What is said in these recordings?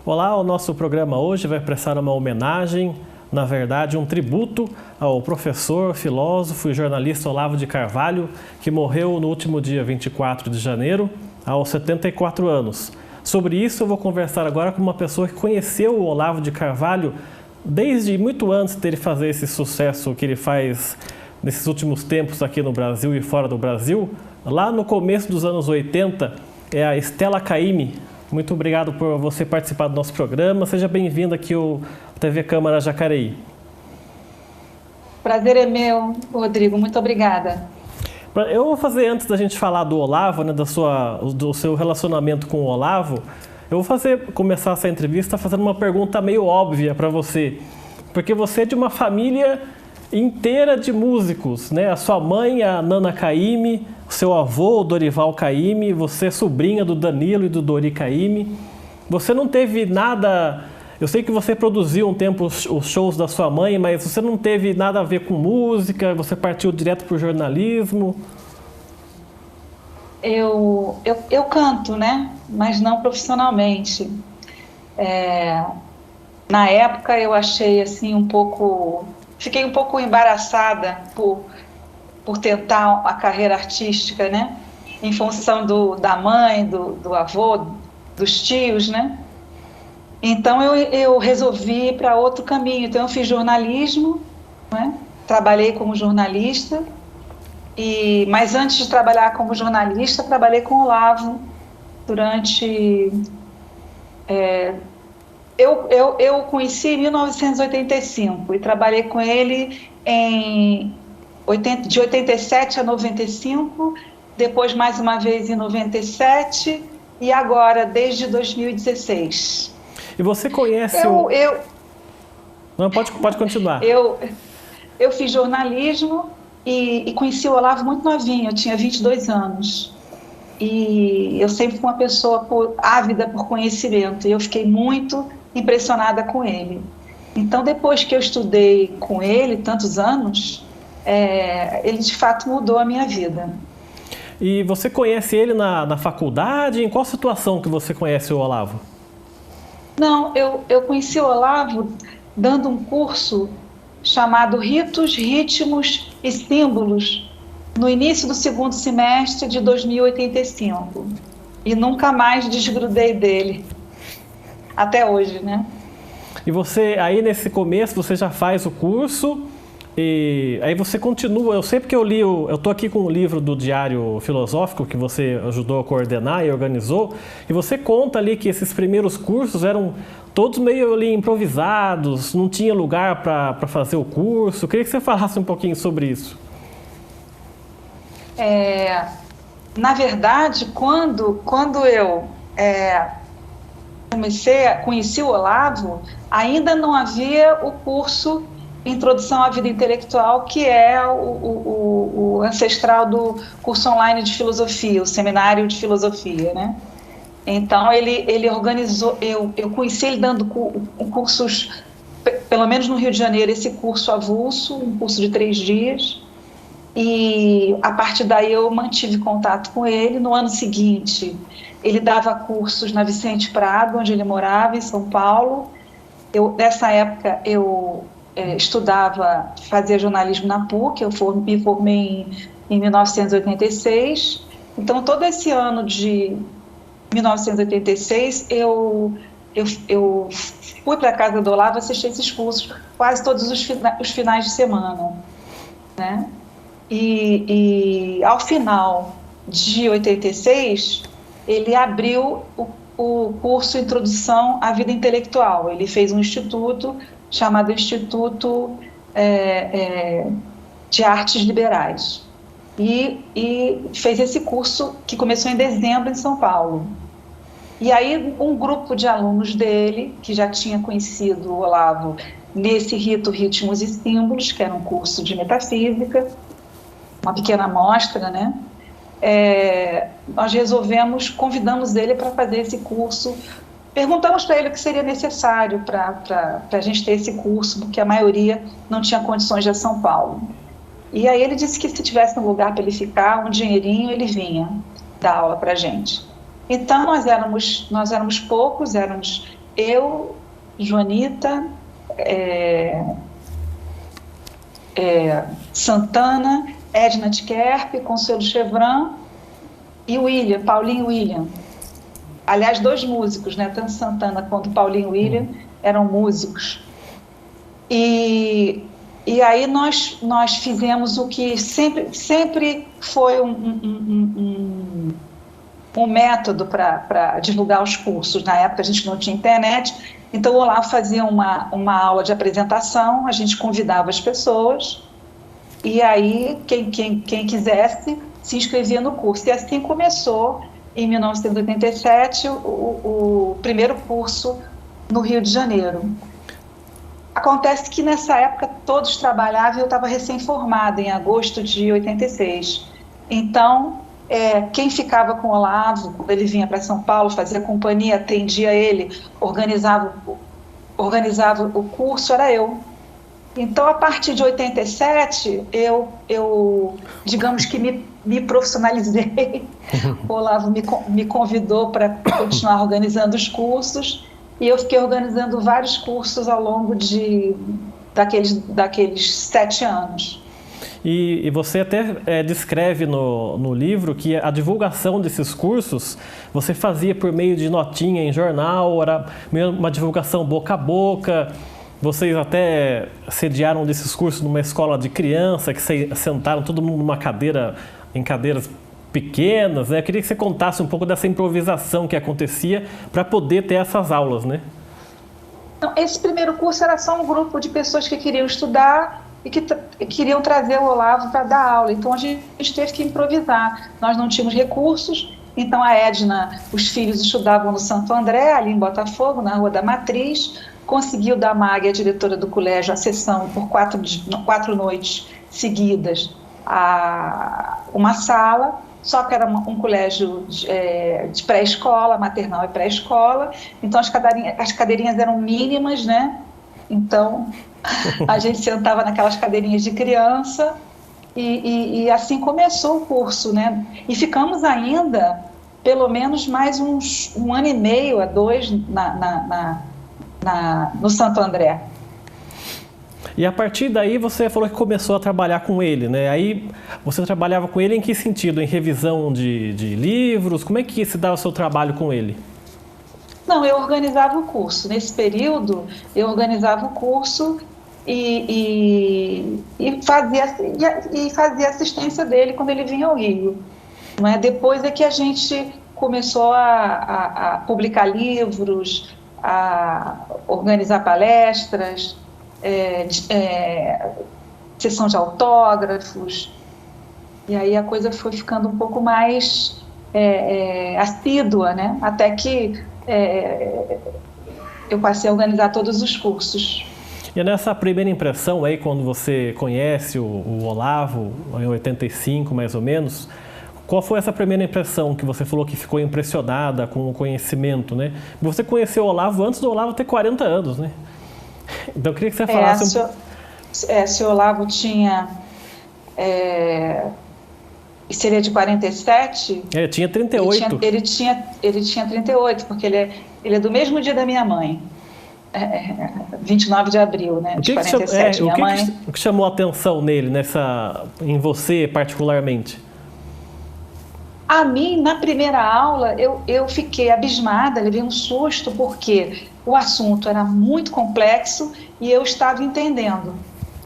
Olá, o nosso programa hoje vai prestar uma homenagem, na verdade um tributo ao professor, filósofo e jornalista Olavo de Carvalho, que morreu no último dia 24 de janeiro, aos 74 anos. Sobre isso eu vou conversar agora com uma pessoa que conheceu o Olavo de Carvalho desde muito antes dele fazer esse sucesso que ele faz nesses últimos tempos aqui no Brasil e fora do Brasil. Lá no começo dos anos 80, é a Estela Caymmi. Muito obrigado por você participar do nosso programa. Seja bem-vinda aqui ao TV Câmara Jacareí. Prazer é meu, Rodrigo. Muito obrigada. Eu vou fazer, antes da gente falar do Olavo, né, do seu relacionamento com o Olavo, eu vou começar essa entrevista fazendo uma pergunta meio óbvia para você. Porque você é de uma família inteira de músicos, né? A sua mãe, a Nana Caymmi, o seu avô, o Dorival Caymmi, você é sobrinha do Danilo e do Dori Caymmi. Você não teve nada... Eu sei que você produziu um tempo os shows da sua mãe, mas você não teve nada a ver com música, você partiu direto para o jornalismo. Eu canto, né? Mas não profissionalmente. Na época eu achei assim fiquei um pouco embaraçada por tentar a carreira artística, né? Em função da mãe, do avô, dos tios, né? Então eu resolvi ir para outro caminho. Então eu fiz jornalismo, né? Trabalhei como jornalista, mas antes de trabalhar como jornalista, trabalhei com o Olavo durante... Eu o conheci em 1985 e trabalhei com ele de 87 a 95, depois mais uma vez em 97 e agora desde 2016. E você conhece Não, pode continuar. Eu fiz jornalismo e conheci o Olavo muito novinho, eu tinha 22 anos. E eu sempre fui uma pessoa ávida por conhecimento, e eu fiquei muito impressionada com ele. Então, depois que eu estudei com ele, tantos anos, ele de fato mudou a minha vida. E você conhece ele na faculdade? Em qual situação que você conhece o Olavo? Não, eu conheci o Olavo dando um curso chamado Ritos, Ritmos e Símbolos, no início do segundo semestre de 2085. E nunca mais desgrudei dele. Até hoje, né? E você, aí nesse começo, você já faz o curso e aí você continua. Eu sei porque eu estou aqui com o livro do Diário Filosófico que você ajudou a coordenar e organizou, e você conta ali que esses primeiros cursos eram todos meio ali improvisados, não tinha lugar para fazer o curso. Eu queria que você falasse um pouquinho sobre isso. Na verdade, quando eu conheci o Olavo, ainda não havia o curso Introdução à Vida Intelectual, que é o ancestral do curso online de filosofia, o seminário de filosofia, né? Então, ele organizou, eu conheci ele dando cursos, pelo menos no Rio de Janeiro, esse curso avulso, um curso de 3 dias, e a partir daí eu mantive contato com ele. No ano seguinte, ele dava cursos na Vicente Prado, onde ele morava, em São Paulo. Nessa época, eu fazia jornalismo na PUC, eu me formei em 1986. Então, todo esse ano de 1986, eu fui para a casa do Olavo assistir esses cursos quase todos os finais de semana, né? E ao final de 86, ele abriu o curso Introdução à Vida Intelectual. Ele fez um instituto chamado Instituto de Artes Liberais. E fez esse curso que começou em dezembro em São Paulo. E aí um grupo de alunos dele, que já tinha conhecido o Olavo nesse Rito, Ritmos e Símbolos, que era um curso de metafísica, uma pequena amostra, né? Nós convidamos ele para fazer esse curso. Perguntamos para ele o que seria necessário para a gente ter esse curso, porque a maioria não tinha condições de ir a São Paulo. E aí ele disse que se tivesse um lugar para ele ficar, um dinheirinho, ele vinha dar aula para a gente. Então nós éramos poucos, éramos eu, Joanita, Santana, Edna Tkerp, Consuelo Chevran e William, Paulinho William. Aliás, 2 músicos, né? Tanto Santana quanto Paulinho William eram músicos. E aí nós fizemos o que sempre foi um método para divulgar os cursos. Na época a gente não tinha internet, então o Olavo fazia uma aula de apresentação, a gente convidava as pessoas, e aí quem quisesse se inscrevia no curso. E assim começou, em 1987, o primeiro curso no Rio de Janeiro. Acontece que nessa época todos trabalhavam e eu estava recém-formada, em agosto de 86. Então, quem ficava com o Olavo, quando ele vinha para São Paulo, fazia companhia, atendia ele, organizava o curso, era eu. Então, a partir de 87, eu digamos que me profissionalizei. O Olavo me convidou para continuar organizando os cursos, e eu fiquei organizando vários cursos ao longo daqueles 7 anos. E você até descreve no livro que a divulgação desses cursos você fazia por meio de notinha em jornal, era uma divulgação boca a boca. Vocês até sediaram desses cursos numa escola de criança, que sentaram todo mundo numa cadeira, em cadeiras pequenas, né? Eu queria que você contasse um pouco dessa improvisação que acontecia para poder ter essas aulas, né? Então, esse primeiro curso era só um grupo de pessoas que queriam estudar e que queriam trazer o Olavo para dar aula. Então, a gente teve que improvisar. Nós não tínhamos recursos, então a Edna, os filhos estudavam no Santo André, ali em Botafogo, na Rua da Matriz. Conseguiu da Mag, a diretora do colégio, a sessão por 4 noites seguidas, uma sala, só que era um colégio de pré-escola, maternal e pré-escola, então as cadeirinhas eram mínimas, né? Então a gente sentava naquelas cadeirinhas de criança e assim começou o curso, né? E ficamos ainda pelo menos mais um ano e meio a 2 no Santo André. E a partir daí você falou que começou a trabalhar com ele, né? Aí você trabalhava com ele em que sentido? Em revisão de livros? Como é que se dava o seu trabalho com ele? Não, eu organizava o curso. Nesse período, eu organizava o curso e fazia assistência dele quando ele vinha ao Rio. Não é? Depois é que a gente começou a publicar livros, a organizar palestras, sessão de autógrafos, e aí a coisa foi ficando um pouco mais assídua, né? Até que eu passei a organizar todos os cursos. E nessa primeira impressão aí, quando você conhece o Olavo, em 85 mais ou menos, qual foi essa primeira impressão que você falou que ficou impressionada com o conhecimento, né? Você conheceu o Olavo antes do Olavo ter 40 anos, né? Então eu queria que você falasse se o Olavo tinha... seria de 47? Tinha 38. Ele tinha 38, porque ele é do mesmo dia da minha mãe. 29 de abril, né? De 47. O que chamou a atenção nele, em você particularmente? A mim, na primeira aula, eu fiquei abismada, levei um susto, porque o assunto era muito complexo e eu estava entendendo.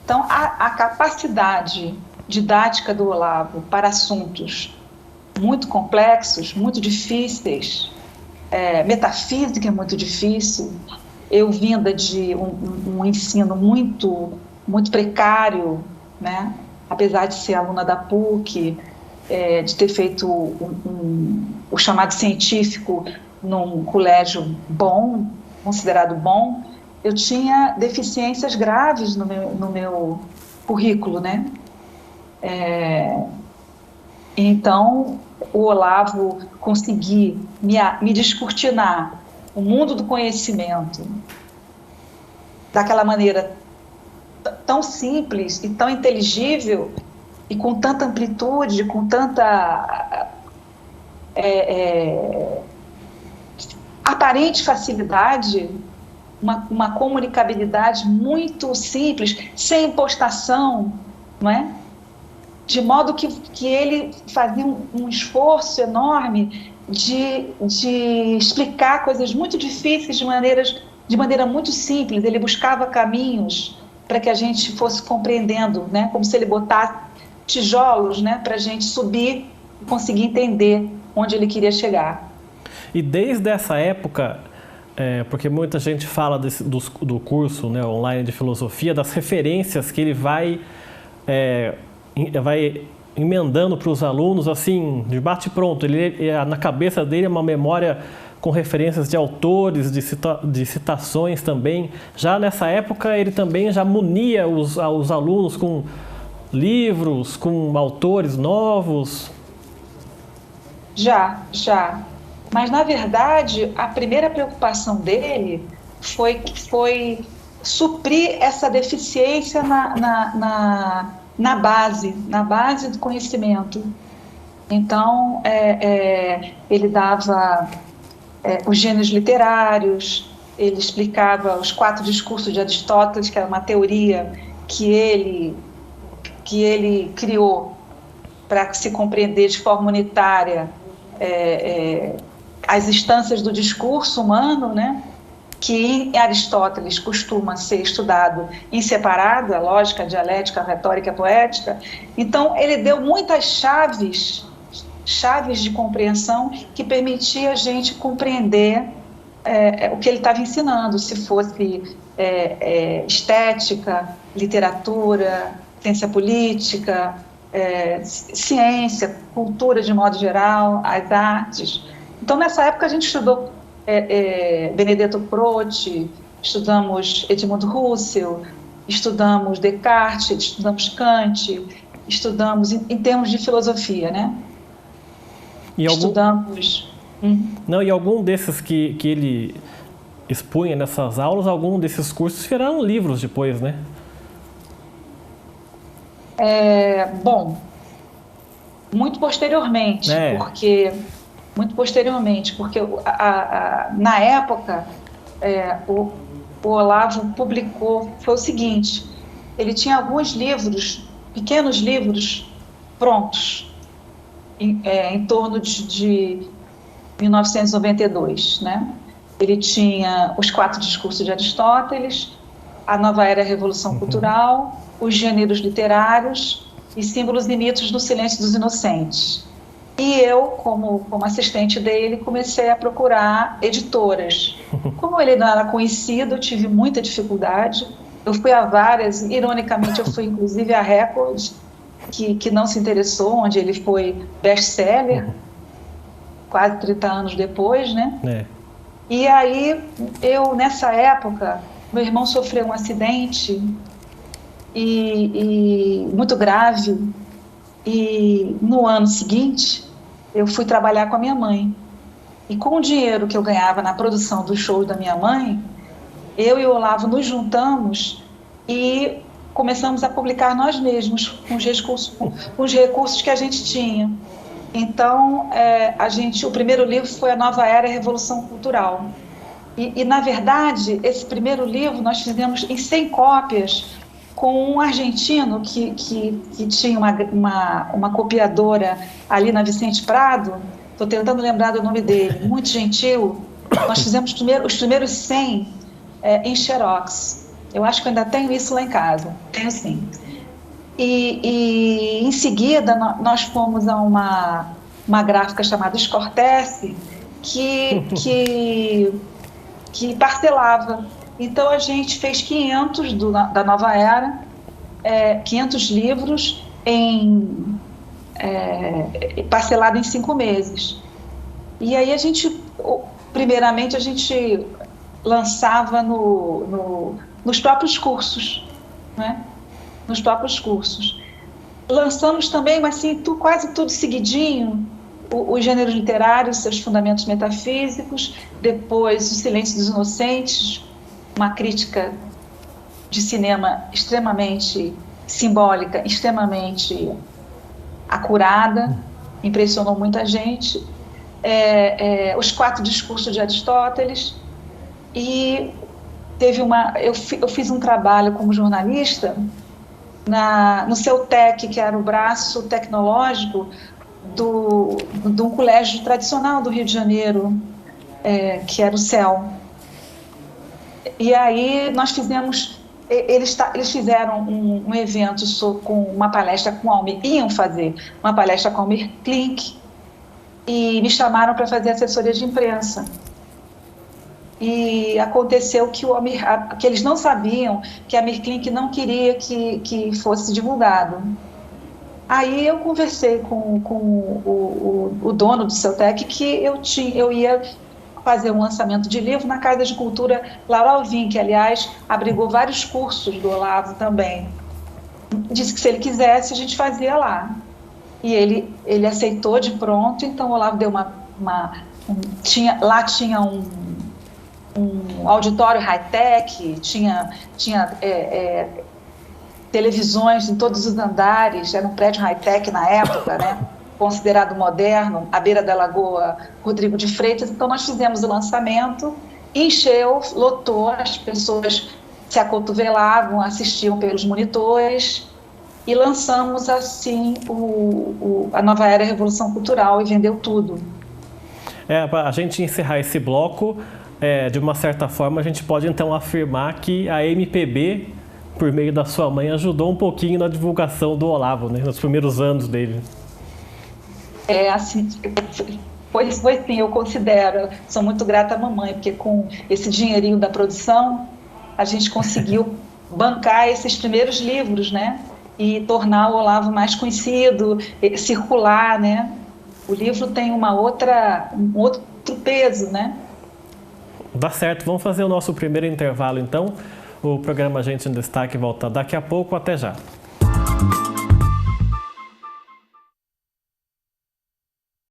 Então, a capacidade didática do Olavo para assuntos muito complexos, muito difíceis, metafísica é muito difícil, eu vinda de um ensino muito, muito precário, né? Apesar de ser aluna da PUC, de ter feito o chamado científico num colégio bom, considerado bom, eu tinha deficiências graves no meu currículo, né? Então, o Olavo conseguir me descortinar o mundo do conhecimento daquela maneira tão simples e tão inteligível, e com tanta amplitude, com tanta aparente facilidade, uma comunicabilidade muito simples, sem impostação, não é? De modo que ele fazia um esforço enorme de explicar coisas muito difíceis de maneira muito simples. Ele buscava caminhos para que a gente fosse compreendendo, né? Como se ele botasse tijolos, né? Para a gente subir e conseguir entender onde ele queria chegar. E desde essa época, porque muita gente fala do curso, né, online de filosofia, das referências que ele vai emendando para os alunos, assim, de bate-pronto. Na cabeça dele é uma memória com referências de autores, de citações também. Já nessa época, ele também já munia os alunos com livros, com autores novos. Já. Mas, na verdade, a primeira preocupação dele foi suprir essa deficiência na base do conhecimento. Então, ele dava os gêneros literários, ele explicava os 4 discursos de Aristóteles, que era uma teoria que ele criou para se compreender de forma unitária as instâncias do discurso humano, né? Que em Aristóteles costuma ser estudado em separado, a lógica, a dialética, a retórica, a poética. Então, ele deu muitas chaves de compreensão que permitia a gente compreender o que ele estava ensinando, se fosse estética, literatura, ciência política, ciência, cultura de modo geral, as artes. Então, nessa época, a gente estudou Benedetto Croce, estudamos Edmund Husserl, estudamos Descartes, estudamos Kant, estudamos em termos de filosofia, né? Estudamos... Não, e algum desses que ele expunha nessas aulas, algum desses cursos viraram livros depois, né? Bom, muito posteriormente, porque na época o Olavo publicou, foi o seguinte, ele tinha alguns livros, pequenos livros prontos, em torno de 1992, né? Ele tinha os 4 discursos de Aristóteles, a Nova Era e a Revolução Cultural, os gêneros literários e símbolos e mitos do Silêncio dos Inocentes. E eu, como assistente dele, comecei a procurar editoras. Como ele não era conhecido, eu tive muita dificuldade. Eu fui a várias, ironicamente eu fui inclusive à Record, que não se interessou, onde ele foi best-seller, quase 30 anos depois, né? E aí, nessa época, meu irmão sofreu um acidente muito grave, e no ano seguinte eu fui trabalhar com a minha mãe, e com o dinheiro que eu ganhava na produção dos shows da minha mãe, eu e o Olavo nos juntamos e começamos a publicar nós mesmos com os recursos que a gente tinha. Então, o primeiro livro foi A Nova Era e a Revolução Cultural. E, na verdade, esse primeiro livro nós fizemos em 100 cópias com um argentino que tinha uma copiadora ali na Vicente Prado. Estou tentando lembrar do nome dele, muito gentil. Nós fizemos os primeiros 100 em xerox. Eu acho que eu ainda tenho isso lá em casa, tenho sim. E em seguida nós fomos a uma gráfica chamada Scortese, que parcelava. Então a gente fez 500 da Nova Era, 500 livros parcelado em 5 meses. E aí primeiramente a gente lançava nos próprios cursos, né? Nos próprios cursos. Lançamos também, mas assim, quase tudo seguidinho, os gêneros literários, seus fundamentos metafísicos, depois O Silêncio dos Inocentes, uma crítica de cinema extremamente simbólica, extremamente acurada, impressionou muita gente. os 4 discursos de Aristóteles, e eu fiz um trabalho como jornalista no CEUTEC, que era o braço tecnológico de um colégio tradicional do Rio de Janeiro, que era o CEL. E aí nós fizemos, eles fizeram um evento com uma palestra com Almir, iam fazer uma palestra com Almir Klink, e me chamaram para fazer assessoria de imprensa. E aconteceu que que eles não sabiam que a Almir Klink não queria que fosse divulgado. Aí eu conversei com o dono do CEUTEC que eu ia fazer um lançamento de livro na Casa de Cultura Laura Alvim, que, aliás, abrigou vários cursos do Olavo também. Disse que se ele quisesse, a gente fazia lá. E ele aceitou de pronto, então o Olavo deu lá tinha um auditório high-tech, tinha televisões em todos os andares, era um prédio high-tech na época, né? Considerado moderno, à beira da Lagoa Rodrigo de Freitas. Então nós fizemos o lançamento, encheu, lotou, as pessoas se acotovelavam, assistiam pelos monitores, e lançamos assim a Nova Era Revolução Cultural, e vendeu tudo. Para a gente encerrar esse bloco, de uma certa forma a gente pode então afirmar que a MPB, por meio da sua mãe, ajudou um pouquinho na divulgação do Olavo, né, nos primeiros anos dele. Assim, foi sim, eu considero, sou muito grata à mamãe, porque com esse dinheirinho da produção, a gente conseguiu bancar esses primeiros livros, né, e tornar o Olavo mais conhecido, circular, né. O livro tem um outro peso, né. Dá certo, vamos fazer o nosso primeiro intervalo então. O programa Gente em Destaque volta daqui a pouco, até já.